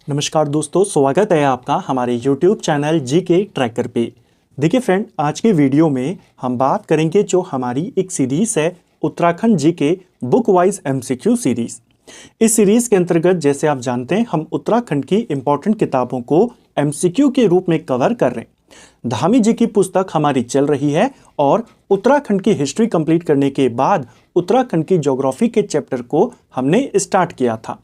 नमस्कार दोस्तों, स्वागत है आपका हमारे YouTube चैनल जीके ट्रैकर पे। देखिए फ्रेंड, आज के वीडियो में हम बात करेंगे जो हमारी एक सीरीज़ है Uttarakhand GK book wise MCQ series. इस सीरीज़ के अंतर्गत जैसे आप जानते हैं हम उत्तराखंड की इंपॉर्टेंट किताबों को एमसीक्यू के रूप में कवर कर रहे हैं। धामी जी की पुस्तक हमारी चल रही है और उत्तराखंड की हिस्ट्री कंप्लीट करने के बाद उत्तराखंड की ज्योग्राफी के चैप्टर को हमने स्टार्ट किया था।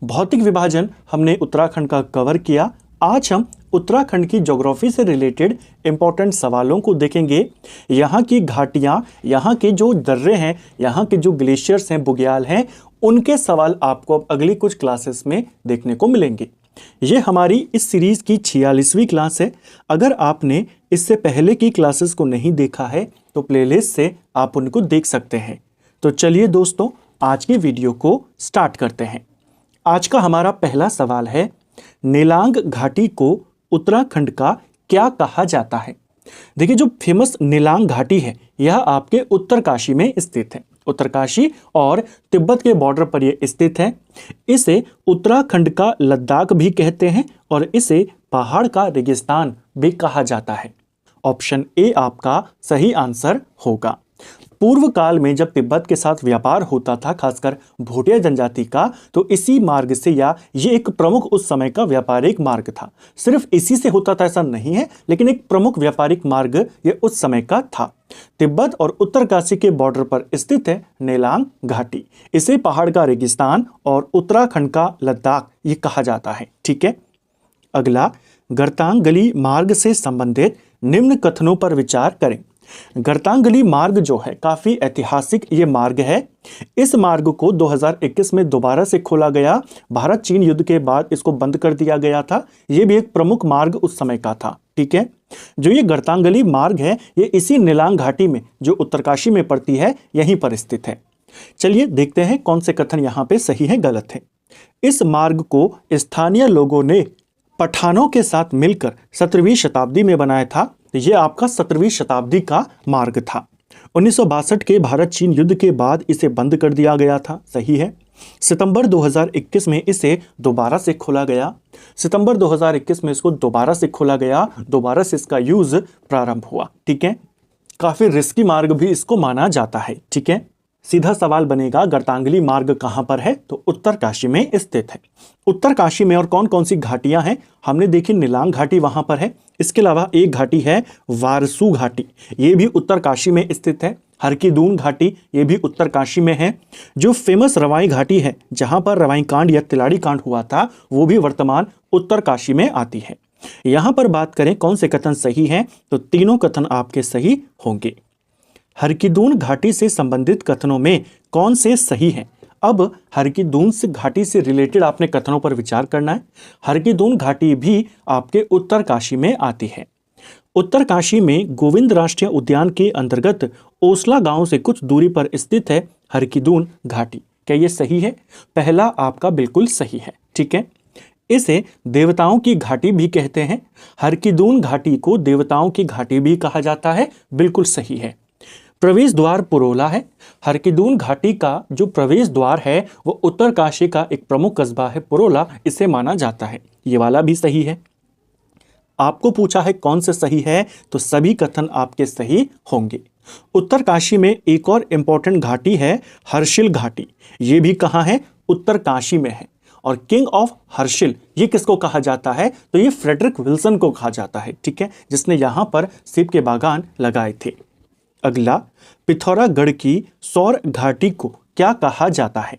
भौतिक विभाजन हमने उत्तराखंड का कवर किया। आज हम उत्तराखंड की ज्योग्राफी से रिलेटेड इंपॉर्टेंट सवालों को देखेंगे। यहाँ की घाटियाँ, यहाँ के जो दर्रे हैं, यहाँ के जो ग्लेशियर्स हैं, बुग्याल हैं, उनके सवाल आपको अब अगली कुछ क्लासेस में देखने को मिलेंगे। ये हमारी इस सीरीज़ की 46वीं क्लास है। अगर आपने इससे पहले की क्लासेस को नहीं देखा है तो प्लेलिस्ट से आप उनको देख सकते हैं। तो चलिए दोस्तों, आज की वीडियो को स्टार्ट करते हैं। आज का हमारा पहला सवाल है, नेलांग घाटी को उत्तराखंड का क्या कहा जाता है। देखिए, जो फेमस नेलांग घाटी है यह आपके उत्तरकाशी में स्थित है। उत्तरकाशी और तिब्बत के बॉर्डर पर यह स्थित है। इसे उत्तराखंड का लद्दाख भी कहते हैं और इसे पहाड़ का रेगिस्तान भी कहा जाता है। ऑप्शन ए आपका सही आंसर होगा। पूर्व काल में जब तिब्बत के साथ व्यापार होता था, खासकर भूटिया जनजाति का, तो इसी मार्ग से, या ये एक प्रमुख उस समय का व्यापारिक मार्ग था। सिर्फ इसी से होता था ऐसा नहीं है, लेकिन एक प्रमुख व्यापारिक मार्ग ये उस समय का था। तिब्बत और उत्तरकाशी के बॉर्डर पर स्थित है नेलांग घाटी। इसे पहाड़ का रेगिस्तान और उत्तराखंड का लद्दाख ये कहा जाता है। ठीक है। अगला, गर्तांगली मार्ग से संबंधित निम्न कथनों पर विचार करें। गर्तांगली मार्ग जो है काफी ऐतिहासिक ये मार्ग है। इस मार्ग को 2021 में दोबारा से खोला गया। भारत चीन युद्ध के बाद इसको बंद कर दिया गया था। ये भी एक प्रमुख मार्ग उस समय का था। ठीक है। जो ये गर्तांगली मार्ग है ये इसी नेलांग घाटी में, जो उत्तरकाशी में पड़ती है, यहीं पर स्थित है। चलिए देखते हैं कौन से कथन यहाँ पे सही है, गलत है। इस मार्ग को स्थानीय लोगों ने पठानों के साथ मिलकर 17वीं शताब्दी में बनाया था। ये आपका 17वीं शताब्दी का मार्ग था। 1962 के भारत चीन युद्ध के बाद इसे बंद कर दिया गया था। सही है। सितंबर 2021 में इसे दोबारा से खोला गया। सितंबर 2021 में इसको दोबारा से खोला गया, दोबारा से इसका यूज प्रारंभ हुआ। ठीक है। काफी रिस्की मार्ग भी इसको माना जाता है। ठीक है। सीधा सवाल बनेगा, गर्तांगली मार्ग कहां पर है, तो उत्तरकाशी में स्थित है। उत्तरकाशी में और कौन कौन सी घाटियां हैं हमने देखी, नेलांग घाटी वहां पर है। इसके अलावा एक घाटी है वारसू घाटी, ये भी उत्तरकाशी में स्थित है। हरकीदून घाटी ये भी उत्तरकाशी में है। जो फेमस रवाई घाटी है, जहां पर रवाई कांड या तिलाड़ी कांड हुआ था, वो भी वर्तमान उत्तरकाशी में आती है। यहां पर बात करें कौन से कथन सही हैं, तो तीनों कथन आपके सही होंगे। हरकीदून घाटी से संबंधित कथनों में कौन से सही हैं? अब हरकीदून से घाटी से रिलेटेड आपने कथनों पर विचार करना है। हरकीदून घाटी भी आपके उत्तरकाशी में आती है। उत्तरकाशी में गोविंद राष्ट्रीय उद्यान के अंतर्गत ओसला गांव से कुछ दूरी पर स्थित है हरकीदून घाटी। क्या ये सही है? पहला आपका बिल्कुल सही है। ठीक है। इसे देवताओं की घाटी भी कहते हैं। हरकीदून घाटी को देवताओं की घाटी भी कहा जाता है। बिल्कुल सही है। प्रवेश द्वार पुरोला है। हरकीदून घाटी का जो प्रवेश द्वार है वो उत्तरकाशी का एक प्रमुख कस्बा है पुरोला, इसे माना जाता है। ये वाला भी सही है। आपको पूछा है कौन से सही है, तो सभी कथन आपके सही होंगे। उत्तरकाशी में एक और इंपॉर्टेंट घाटी है हर्षिल घाटी। ये भी कहाँ है? उत्तरकाशी में है। और किंग ऑफ हर्षिल ये किसको कहा जाता है, तो ये फ्रेडरिक विल्सन को कहा जाता है। ठीक है, जिसने यहाँ पर सेब के बागान लगाए थे। अगला, पिथौरागढ़ की सौर घाटी को क्या कहा जाता है?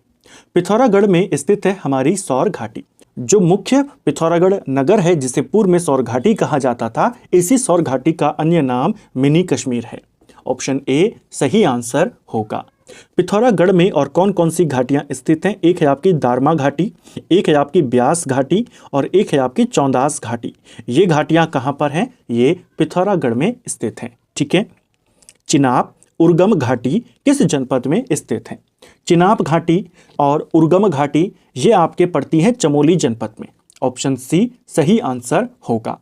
पिथौरागढ़ में स्थित है हमारी सौर घाटी। जो मुख्य पिथौरागढ़ नगर है, जिसे पूर्व में सौर घाटी कहा जाता था, इसी सौर घाटी का अन्य नाम मिनी कश्मीर है। ऑप्शन ए सही आंसर होगा। पिथौरागढ़ में और कौन कौन सी घाटियां स्थित हैं? एक है आपकी दारमा घाटी, एक है आपकी ब्यास घाटी और एक है आपकी चौंदास घाटी। ये घाटियां कहां पर हैं? ये पिथौरागढ़ में स्थित हैं। ठीक है। चिनाब उर्गम घाटी किस जनपद में स्थित है? चिनाब घाटी और उर्गम घाटी ये आपके पड़ती है चमोली जनपद में। ऑप्शन सी सही आंसर होगा।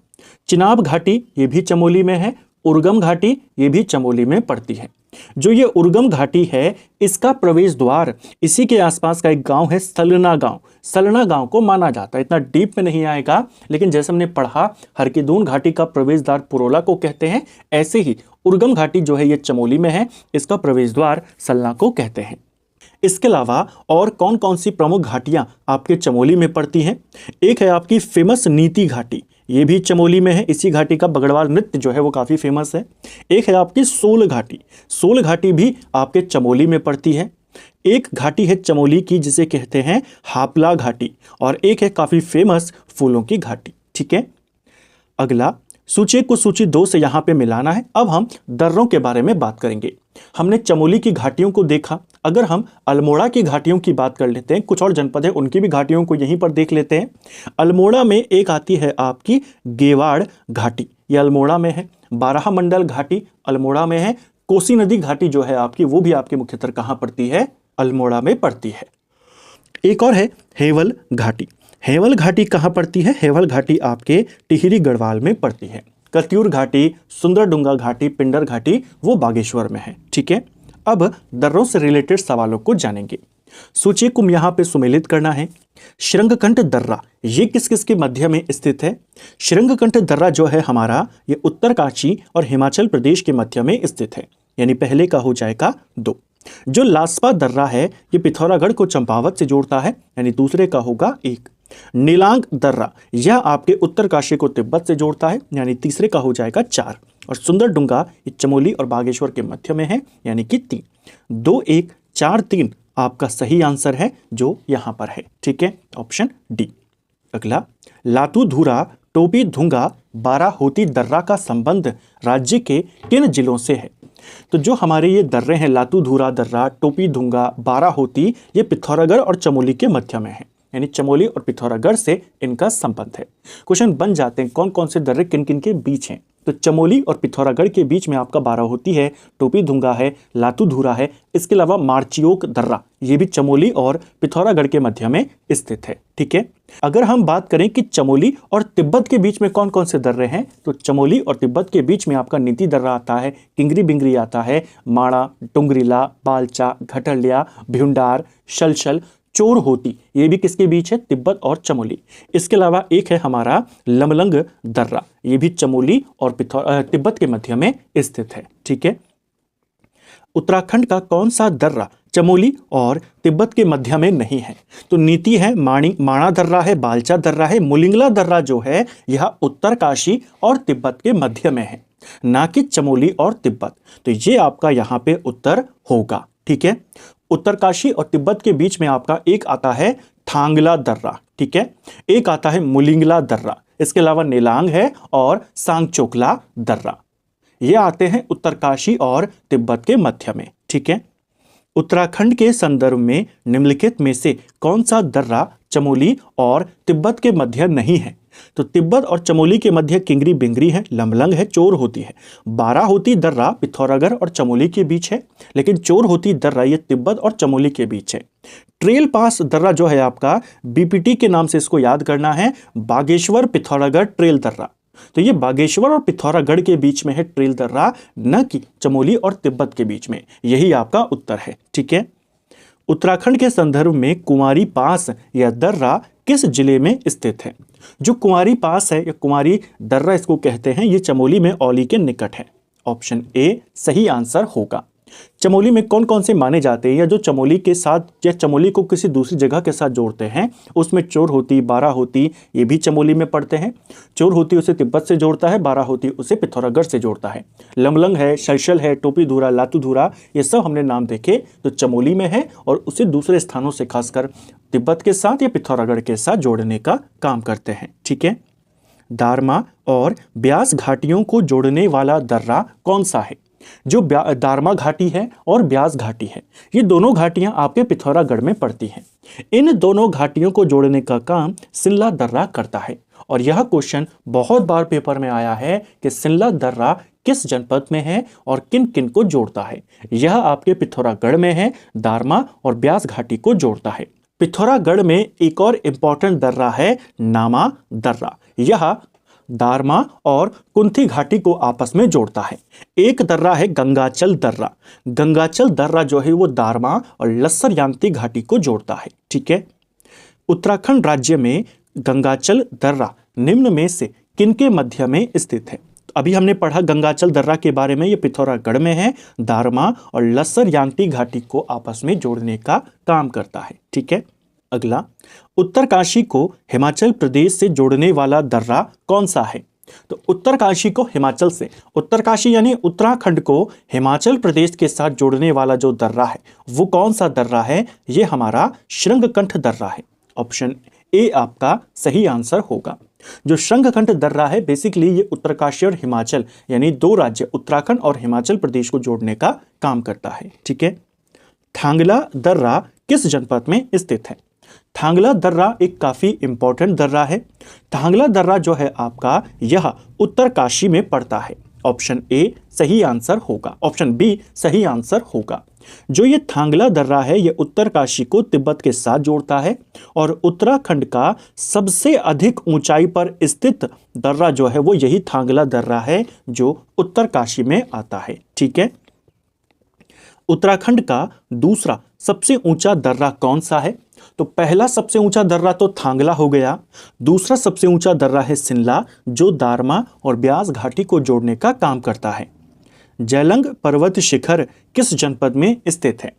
चिनाब घाटी ये भी चमोली में है, उर्गम घाटी ये भी चमोली में पड़ती है। जो ये उर्गम घाटी है इसका प्रवेश द्वार इसी के आसपास का एक गांव है सलना गांव। सलना गांव को माना जाता है, इतना डीप में नहीं आएगा, लेकिन जैसे हमने पढ़ा हरकीदून घाटी का प्रवेश द्वार पुरोला को कहते हैं, ऐसे ही उर्गम घाटी जो है ये चमोली में है, इसका प्रवेश द्वार सलना को कहते हैं। इसके अलावा और कौन कौन सी प्रमुख घाटियां आपके चमोली में पड़ती हैं? एक है आपकी फेमस नीति घाटी, ये भी चमोली में है, इसी घाटी का बगड़वाल नृत्य जो है वो काफ़ी फेमस है। एक है आपकी सोल घाटी, सोल घाटी भी आपके चमोली में पड़ती है। एक घाटी है चमोली की जिसे कहते हैं हापला घाटी, और एक है काफ़ी फेमस फूलों की घाटी। ठीक है, अगला सूची को सूची 2 से यहाँ पे मिलाना है। अब हम दर्रों के बारे में बात करेंगे। हमने चमोली की घाटियों को देखा, अगर हम अल्मोड़ा की घाटियों की बात कर लेते हैं, कुछ और जनपद है उनकी भी घाटियों को यहीं पर देख लेते हैं। अल्मोड़ा में एक आती है आपकी गेवाड़ घाटी, ये अल्मोड़ा में है। बारह मंडल घाटी अल्मोड़ा में है। कोसी नदी घाटी जो है आपकी, वो भी आपके मुख्यतः कहाँ पड़ती है? अल्मोड़ा में पड़ती है। एक और है हेवल घाटी। हेवल घाटी कहाँ पड़ती है? हेवल घाटी आपके टिहरी गढ़वाल में पड़ती है। कत्यूर घाटी, सुंदरडुंगा घाटी, पिंडर घाटी वो बागेश्वर में है। ठीक है, अब दर्रों से रिलेटेड सवालों को जानेंगे। सूची को यहाँ पे सुमेलित करना है। श्रृंगकंठ दर्रा ये किस किस के मध्य में स्थित है? श्रृंगकंठ दर्रा जो है हमारा, ये उत्तरकाशी और हिमाचल प्रदेश के मध्य में स्थित है, यानी पहले का हो जाएगा 2। जो लास्पा दर्रा है ये पिथौरागढ़ को चंपावत से जोड़ता है, यानी दूसरे का होगा 1। नीलांग दर्रा यह आपके उत्तरकाशी को तिब्बत से जोड़ता है, यानी तीसरे का हो जाएगा 4। और सुंदरडुंगा ये चमोली और बागेश्वर के मध्य में है, यानी कि 3। 2, 1, 4, 3 आपका सही आंसर है जो यहां पर है। ठीक है, ऑप्शन डी। अगला, लातू धूरा, टोपी धुंगा, बाराहोती दर्रा का संबंध राज्य के किन जिलों से है? तो जो हमारे ये दर्रे हैं लातू धूरा दर्रा, टोपी धुंगा, बाराहोती, ये पिथौरागढ़ और चमोली के मध्य में है, यानी चमोली और पिथौरागढ़ से इनका संबंध है। क्वेश्चन बन जाते हैं कौन कौन से दर्रे किन किन के बीच हैं। तो चमोली और पिथौरागढ़ के बीच में आपका बाराहोती है, टोपी धुंगा है, लातू धूरा है। इसके अलावा मार्चियोक दर्रा ये भी चमोली और पिथौरागढ़ के मध्य में स्थित है। ठीक है, अगर हम बात करें कि चमोली और तिब्बत के बीच में कौन कौन से दर्रे हैं, तो चमोली और तिब्बत के बीच में आपका नीति दर्रा आता है, किंगरी बिंगरी आता है, माणा, टुंगरीला, बालचा, घटलिया, भिंडार, शलशल, चोर होती, ये भी किसके बीच है? तिब्बत और चमोली। इसके अलावा एक है हमारा लमलंग दर्रा, ये भी चमोली और तिब्बत के मध्य में स्थित है। ठीक है, उत्तराखंड का कौन सा दर्रा चमोली और तिब्बत के मध्य में नहीं है? तो नीति है, माणा दर्रा है, बालचा दर्रा है, मुलिंगला दर्रा जो है यह उत्तरकाशी और तिब्बत के मध्य में है, ना कि चमोली और तिब्बत। तो ये आपका यहाँ पे उत्तर होगा। ठीक है, उत्तरकाशी और तिब्बत के बीच में आपका एक आता है थांगला दर्रा, ठीक है, एक आता है मुलिंगला दर्रा, इसके अलावा नेलांग है और सांगचोकला दर्रा। ये आते हैं उत्तरकाशी और तिब्बत के मध्य में। ठीक है, उत्तराखंड के संदर्भ में निम्नलिखित में से कौन सा दर्रा चमोली और तिब्बत के मध्य नहीं है? तो तिब्बत और चमोली के मध्य किंगरी बिंगरी है, लमलंग है, चोर होती है। बाराहोती दर्रा पिथौरागढ़ और चमोली के बीच है, लेकिन चोर होती दर्रा ये तिब्बत और चमोली के बीच है। ट्रेल पास दर्रा जो है आपका, बीपीटी के नाम से इसको याद करना है, बागेश्वर पिथौरागढ़ ट्रेल दर्रा। तो ये बागेश्वर और पिथौरागढ़ के बीच में है ट्रेल दर्रा, न कि चमोली और तिब्बत के बीच में। यही आपका उत्तर है। ठीक है, उत्तराखंड के संदर्भ में कुंवारी पास या दर्रा किस जिले में स्थित है? जो कुंवारी पास है या कुंवारी दर्रा इसको कहते हैं, ये चमोली में औली के निकट है। ऑप्शन ए सही आंसर होगा। चमोली में कौन कौन से माने जाते हैं या जो चमोली के साथ या चमोली को किसी दूसरी जगह के साथ जोड़ते हैं, उसमें चोर होती, बाराहोती ये भी चमोली में पड़ते हैं। चोर होती उसे तिब्बत से जोड़ता है, बाराहोती उसे पिथौरागढ़ से जोड़ता है। लमलंग है, शलशल है, टोपी धूरा, लातू धूरा, ये सब हमने नाम देखे तो चमोली में है और उसे दूसरे स्थानों से खासकर तिब्बत के साथ या पिथौरागढ़ के साथ जोड़ने का काम करते हैं। ठीक है, दारमा और ब्यास घाटियों को जोड़ने वाला दर्रा कौन सा है? जो दारमा घाटी है और ब्यास घाटी है, ये दोनों घाटियां आपके पिथौरागढ़ में पड़ती हैं। इन दोनों घाटियों को जोड़ने का काम सिल्ला दर्रा करता है और यह क्वेश्चन बहुत बार पेपर में आया है कि सिल्ला दर्रा किस जनपद में है और किन किन को जोड़ता है। यह आपके पिथौरागढ़ में है, दारमा और ब्यास घाटी को जोड़ता है। पिथौरागढ़ में एक और इंपॉर्टेंट दर्रा है नामा दर्रा। यह दारमा और कुंती घाटी को आपस में जोड़ता है। एक दर्रा है गंगाचल दर्रा। गंगाचल दर्रा जो है वो दारमा और लस्सर यांती घाटी को जोड़ता है। ठीक है, उत्तराखंड राज्य में गंगाचल दर्रा निम्न में से किनके मध्य में स्थित है? अभी हमने पढ़ा गंगाचल दर्रा के बारे में, ये पिथौरागढ़ में है। दारमा और लस्सर यांती घाटी को आपस में जोड़ने का काम करता है। ठीक है, अगला, उत्तरकाशी को हिमाचल प्रदेश से जोड़ने वाला दर्रा कौन सा है? तो उत्तरकाशी को हिमाचल से, उत्तरकाशी यानी उत्तराखंड को हिमाचल प्रदेश के साथ जोड़ने वाला जो दर्रा है वो कौन सा दर्रा है? ये हमारा श्रृंगकंठ दर्रा है। ऑप्शन ए आपका सही आंसर होगा। जो श्रृंगकंठ दर्रा है बेसिकली ये उत्तरकाशी और हिमाचल यानी दो राज्य उत्तराखंड और हिमाचल प्रदेश को जोड़ने का काम करता है। ठीक है, थांगला दर्रा किस जनपद में स्थित है? थांगला दर्रा एक काफी इंपॉर्टेंट दर्रा है। थांगला दर्रा जो है आपका यह उत्तरकाशी में पड़ता है। ऑप्शन ए सही आंसर होगा, ऑप्शन बी सही आंसर होगा। जो ये थांगला दर्रा है ये उत्तरकाशी को तिब्बत के साथ जोड़ता है और उत्तराखंड का सबसे अधिक ऊंचाई पर स्थित दर्रा जो है वो यही थांगला दर्रा है जो उत्तरकाशी में आता है। ठीक है, उत्तराखंड का दूसरा सबसे ऊंचा दर्रा कौन सा है? तो पहला सबसे ऊंचा दर्रा तो थांगला हो गया, दूसरा सबसे ऊंचा दर्रा है सिनला जो दारमा और ब्यास घाटी को जोड़ने का काम करता है। जैलंग पर्वत शिखर किस जनपद में स्थित है?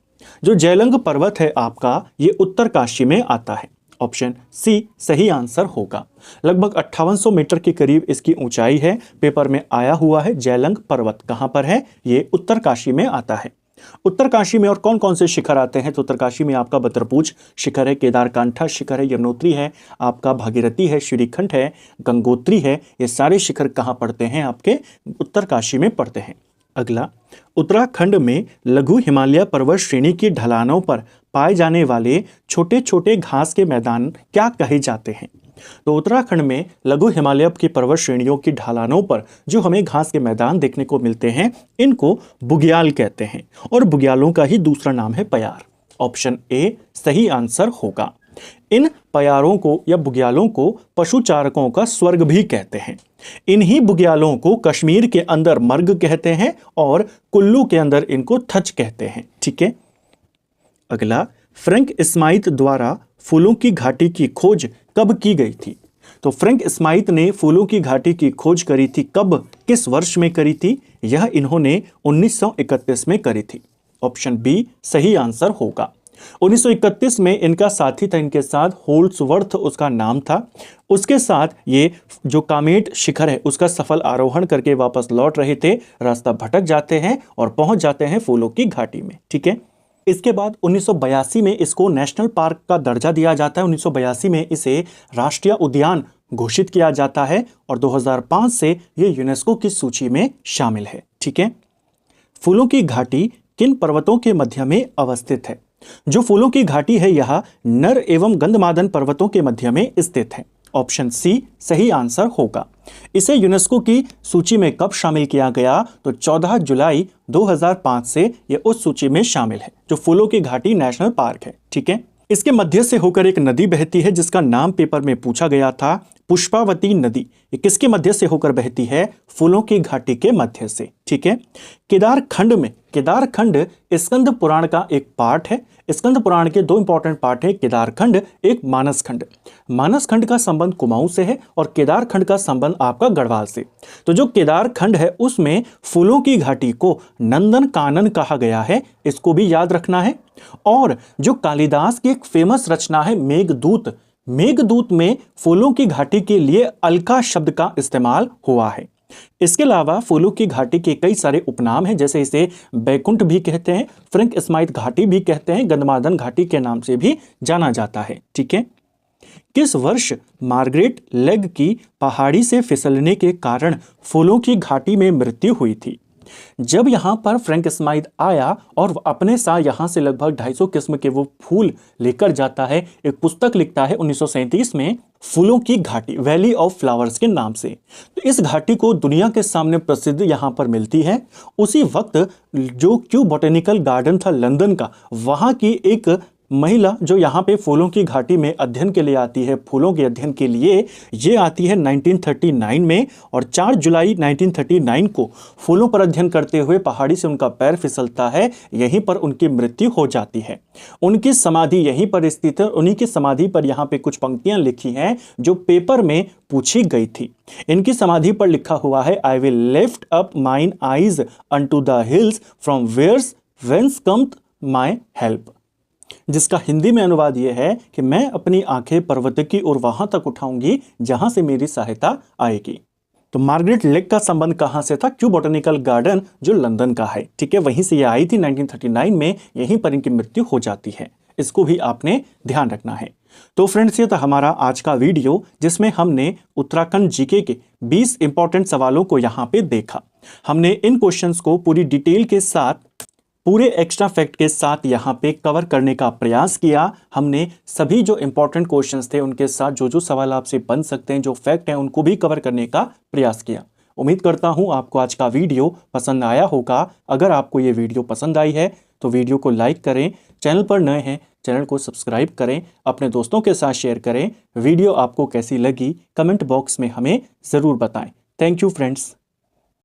जो जैलंग पर्वत है आपका ये उत्तरकाशी में आता है। ऑप्शन सी सही आंसर होगा। लगभग 5800 मीटर के करीब इसकी ऊंचाई है। पेपर में आया हुआ है। जैलंग पर्वत कहां पर है? ये उत्तरकाशी में आता है। उत्तरकाशी में और कौन कौन से शिखर आते हैं? तो उत्तरकाशी में आपका बदरपूछ शिखर है, केदारकांठा शिखर है, यमुनोत्री है, आपका भागीरथी है, श्रीखंड है, गंगोत्री है। ये सारे शिखर कहाँ पड़ते हैं? आपके उत्तरकाशी में पड़ते हैं। अगला, उत्तराखंड में लघु हिमालय पर्वत श्रेणी की ढलानों पर पाए जाने वाले छोटे छोटे घास के मैदान क्या कहे जाते हैं? तो उत्तराखंड में लघु हिमालय की पर्वत श्रेणियों की ढलानों पर जो हमें घास के मैदान देखने को मिलते हैं इनको बुग्याल कहते हैं और बुग्यालों का ही दूसरा नाम है पयार। ऑप्शन ए सही आंसर होगा। इन पयारों को या बुग्यालों को पशुचारकों का स्वर्ग भी कहते हैं। इन्हीं बुग्यालों को कश्मीर के अंदर मर्ग कहते हैं और कुल्लू के अंदर इनको थच कहते हैं। ठीक है, अगला, फ्रैंक स्माइथ द्वारा फूलों की घाटी की खोज कब की गई थी? तो फ्रैंक स्माइथ ने फूलों की घाटी की खोज करी थी कब, किस वर्ष में करी थी? यह इन्होंने 1931 में करी थी। ऑप्शन बी सही आंसर होगा। 1931 में इनका साथी था, इनके साथ होल्सवर्थ उसका नाम था। उसके साथ ये जो कामेट शिखर है उसका सफल आरोहण करके वापस लौट रहे थे। रास्ता भटक जाते हैं और पहुंच जाते हैं फूलों की घाटी में। ठीक है, इसके बाद 1982 में इसको नेशनल पार्क का दर्जा दिया जाता है। 1982 में इसे राष्ट्रीय उद्यान घोषित किया जाता है और 2005 से ये यूनेस्को की सूची में शामिल है। ठीक है, फूलों की घाटी किन पर्वतों के मध्य में अवस्थित है? जो फूलों की घाटी है यह नर एवं गंधमादन पर्वतों के मध्य में स्थित है। ऑप्शन सी सही आंसर होगा। इसे यूनेस्को की सूची में कब शामिल किया गया? तो 14 जुलाई 2005 से यह उस सूची में शामिल है जो फूलों की घाटी नेशनल पार्क है। ठीक है, इसके मध्य से होकर एक नदी बहती है जिसका नाम पेपर में पूछा गया था, पुष्पावती नदी। ये किसके मध्य से होकर बहती है? फूलों की घाटी के मध्य से। ठीक है, केदारखंड स्कंद पुराण का एक पार्ट है। स्कंद पुराण के दो इंपॉर्टेंट पार्ट है, केदारखंड एक मानसखंड। मानसखंड का संबंध कुमाऊं से है और केदारखंड का संबंध आपका गढ़वाल से। तो जो केदारखंड है उसमें फूलों की घाटी को नंदन कानन कहा गया है, इसको भी याद रखना है। और जो कालिदास की एक फेमस रचना है मेघदूत, मेघदूत में फूलों की घाटी के लिए अलका शब्द का इस्तेमाल हुआ है। इसके अलावा फूलों की घाटी के कई सारे उपनाम हैं, जैसे इसे बैकुंठ भी कहते हैं, फ्रैंक स्माइथ घाटी भी कहते हैं, गंधमादन घाटी के नाम से भी जाना जाता है। ठीक है, किस वर्ष मार्गरेट लेग की पहाड़ी से फिसलने के कारण फूलों की घाटी में मृत्यु हुई थी? जब यहाँ पर फ्रैंक स्माइथ आया और अपने साथ यहाँ से लगभग 250 किस्म के वो फूल लेकर जाता है, एक पुस्तक लिखता है 1937 में, फूलों की घाटी, वैली ऑफ फ्लावर्स के नाम से। तो इस घाटी को दुनिया के सामने प्रसिद्ध यहाँ पर मिलती है। उसी वक्त जो क्यू बॉटेनिकल गार्डन था लंदन का, वहाँ की एक महिला जो यहाँ पे फूलों की घाटी में अध्ययन के लिए आती है, फूलों के अध्ययन के लिए, ये आती है 1939 में और 4 जुलाई 1939 को फूलों पर अध्ययन करते हुए पहाड़ी से उनका पैर फिसलता है, यहीं पर उनकी मृत्यु हो जाती है। उनकी समाधि यहीं पर स्थित है। उन्हीं की समाधि पर यहाँ पे कुछ पंक्तियां लिखी हैं जो पेपर में पूछी गई थी। इनकी समाधि पर लिखा हुआ है, I will lift up mine eyes unto the hills from where's whence cometh my help, जिसका हिंदी में अनुवाद यह है कि मैं अपनी आंखें पर्वत की ओर वहां तक उठाऊंगी जहां से मेरी सहायता आएगी। तो मार्गरेट लेक का संबंध कहां से था? क्यू बॉटनिकल गार्डन जो लंदन का है, ठीक है, वहीं से ये आई थी 1939 में, यहीं पर इनकी मृत्यु हो जाती है। इसको भी आपने ध्यान रखना है। तो फ्रेंड्स, ये था हमारा आज का वीडियो जिसमें हमने उत्तराखंड जीके के 20 इंपॉर्टेंट सवालों को यहाँ पे देखा। हमने इन क्वेश्चंस को पूरी डिटेल के साथ, पूरे एक्स्ट्रा फैक्ट के साथ यहाँ पे कवर करने का प्रयास किया। हमने सभी जो इंपॉर्टेंट क्वेश्चंस थे उनके साथ जो जो सवाल आपसे बन सकते हैं, जो फैक्ट हैं, उनको भी कवर करने का प्रयास किया। उम्मीद करता हूं आपको आज का वीडियो पसंद आया होगा। अगर आपको ये वीडियो पसंद आई है तो वीडियो को लाइक करें, चैनल पर नए हैं चैनल को सब्सक्राइब करें, अपने दोस्तों के साथ शेयर करें। वीडियो आपको कैसी लगी कमेंट बॉक्स में हमें ज़रूर बताएं। Thank you friends.